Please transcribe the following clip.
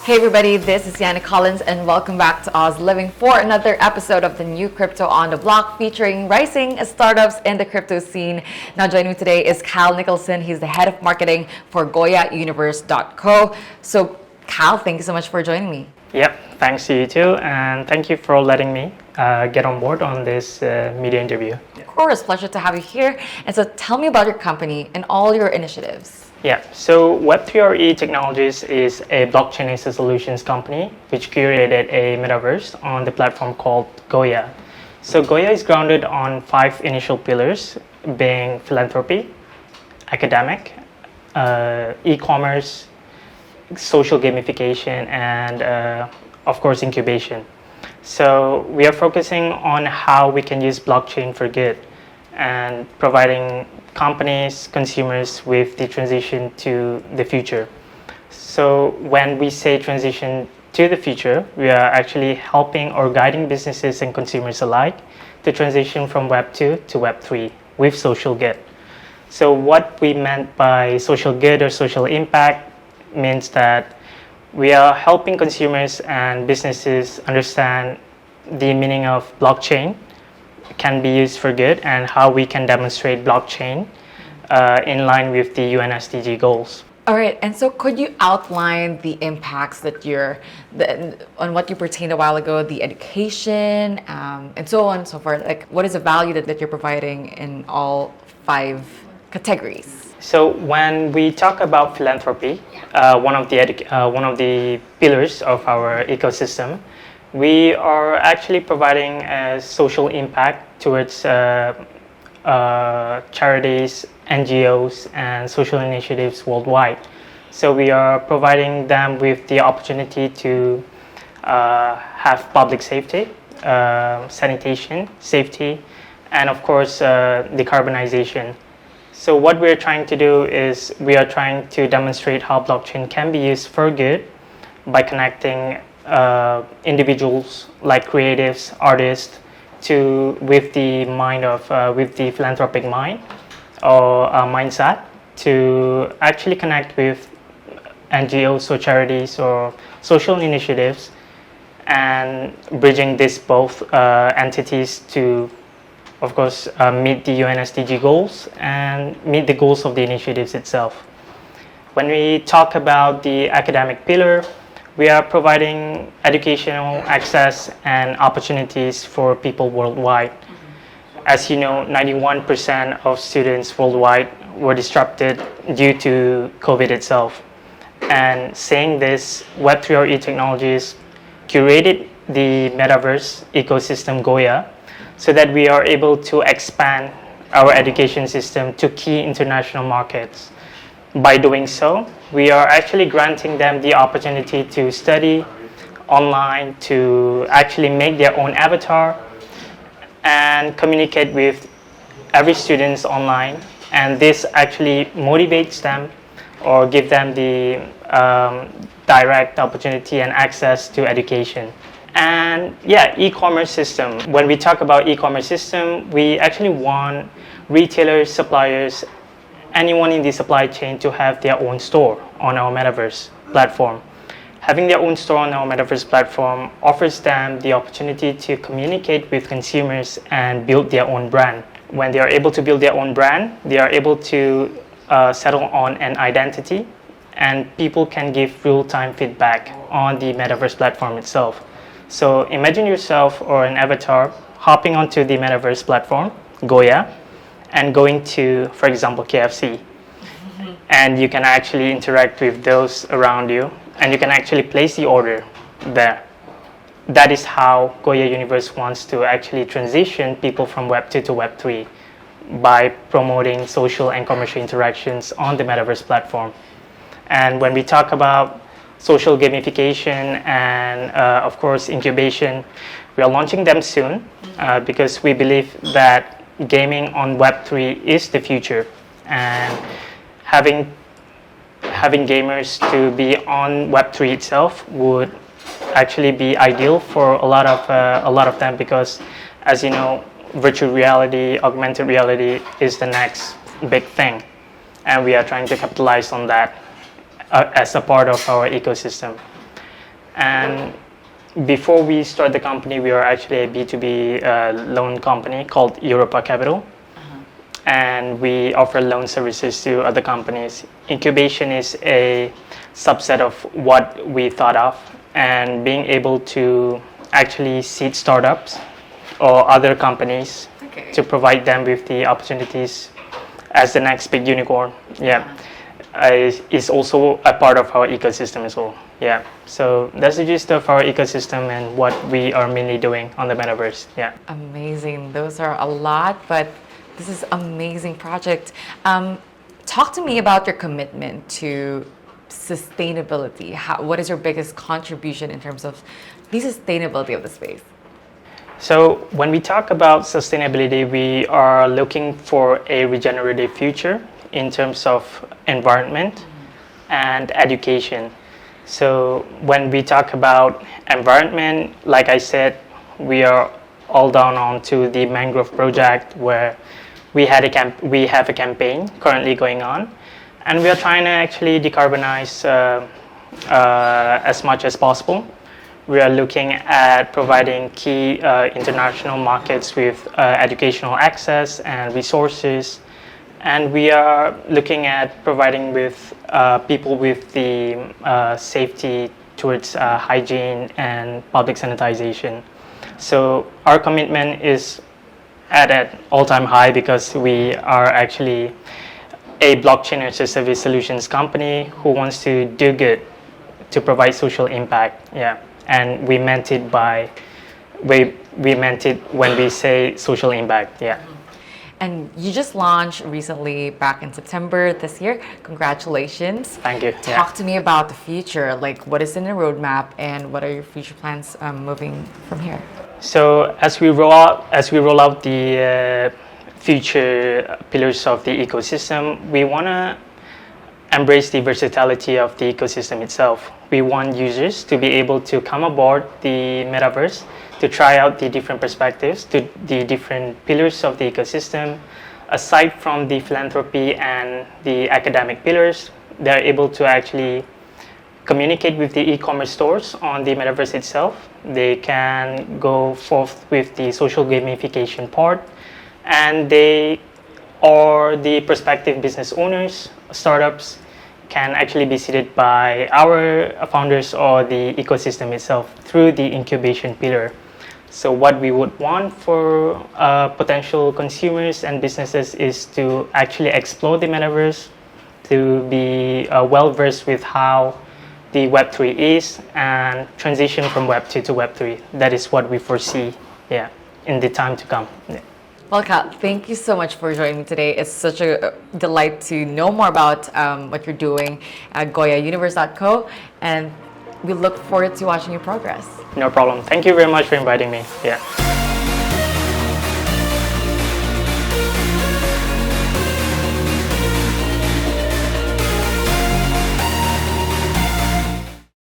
Hey everybody, this is Nicholson and welcome back to Oz Living for another episode of the new Crypto on the Block featuring rising startups in the crypto scene. Now joining me today is Nicholson. He's the head of marketing for GOYA Universe.co. So Cal, thank you so much for joining me. Yep, thanks to you too, and thank you for letting me get on board on this media interview. Of course, pleasure to have you here. And so tell me about your company and all your initiatives. Yeah, so Web3RE Technologies is a blockchain access solutions company which curated a metaverse on the platform called GOYA. So GOYA is grounded on 5 initial pillars, being philanthropy, academic, e-commerce, social gamification, and of course incubation. So we are focusing on how we can use blockchain for good and providing companies, consumers with the transition to the future. So when we say transition to the future, we are actually helping or guiding businesses and consumers alike to transition from Web 2 to Web 3 with social good. So what we meant by social good or social impact means that we are helping consumers and businesses understand the meaning of blockchain can be used for good and how we can demonstrate blockchain in line with the UN SDG goals. All right, and so could you outline the impacts that on what you pertained a while ago, the education, and so on and so forth? Like, what is the value that you're providing in all 5 categories? So when we talk about philanthropy, one of the pillars of our ecosystem, we are actually providing a social impact towards charities, NGOs, and social initiatives worldwide. So we are providing them with the opportunity to have public safety, sanitation, safety, and of course decarbonization. So what we're trying to do is we are trying to demonstrate how blockchain can be used for good by connecting individuals like creatives, artists, with the philanthropic mind or mindset to actually connect with NGOs or charities or social initiatives and bridging these both entities to, of course, meet the UN SDG goals and meet the goals of the initiatives itself. When we talk about the academic pillar, we are providing educational access and opportunities for people worldwide. As you know, 91% of students worldwide were disrupted due to COVID itself. And saying this, Web3RE Technologies curated the metaverse ecosystem GOYA so that we are able to expand our education system to key international markets. By doing so, we are actually granting them the opportunity to study online, to actually make their own avatar and communicate with every student online. And this actually motivates them or give them the direct opportunity and access to education. And yeah, e-commerce system. When we talk about e-commerce system, we actually want retailers, suppliers, anyone in the supply chain to have their own store on our metaverse platform. Having their own store on our metaverse platform offers them the opportunity to communicate with consumers and build their own brand. When they are able to build their own brand, they are able to settle on an identity, and people can give real-time feedback on the metaverse platform itself. So imagine yourself or an avatar hopping onto the metaverse platform, GOYA, and going to, for example, KFC. And you can actually interact with those around you, and you can actually place the order there. That is how GOYA Universe wants to actually transition people from Web 2 to Web 3 by promoting social and commercial interactions on the metaverse platform. And when we talk about social gamification and of course incubation, we are launching them soon because we believe that gaming on Web 3 is the future, and having gamers to be on Web 3 itself would actually be ideal for a lot of them, because as you know, virtual reality, augmented reality is the next big thing, and we are trying to capitalize on that as a part of our ecosystem. And before we start the company, we are actually a B2B loan company called Europa Capital. And we offer loan services to other companies. Incubation is a subset of what we thought of, and being able to actually seed startups or other companies to provide them with the opportunities as the next big unicorn. Is also a part of our ecosystem as well. So that's the gist of our ecosystem and what we are mainly doing on the metaverse. Amazing. Those are a lot, but this is amazing project. Talk to me about your commitment to sustainability. What is your biggest contribution in terms of the sustainability of the space? So when we talk about sustainability, we are looking for a regenerative future in terms of environment and education. So when we talk about environment, like I said, we are all down on to the mangrove project, where we have a campaign currently going on, and we are trying to actually decarbonize as much as possible. We are looking at providing key international markets with educational access and resources, and we are looking at providing with people with the safety towards hygiene and public sanitization. So our commitment is at an all-time high, because we are actually a blockchain as a service solutions company who wants to do good to provide social impact. And we meant it when we say social impact. And you just launched recently back in September this year. Congratulations. Thank you. Talk to me about the future. Like, what is in the roadmap and what are your future plans moving from here? So as we roll out the future pillars of the ecosystem, we want to embrace the versatility of the ecosystem itself. We want users to be able to come aboard the metaverse to try out the different perspectives, to the different pillars of the ecosystem. Aside from the philanthropy and the academic pillars, they're able to actually communicate with the e-commerce stores on the metaverse itself. They can go forth with the social gamification part, and they or the prospective business owners, startups, can actually be seeded by our founders or the ecosystem itself through the incubation pillar. So what we would want for potential consumers and businesses is to actually explore the metaverse, to be well-versed with how the Web3 is, and transition from Web2 to Web3. That is what we foresee in the time to come. Well, Cal, thank you so much for joining me today. It's such a delight to know more about what you're doing at GOYAUniverse.co, and we look forward to watching your progress. No problem. Thank you very much for inviting me.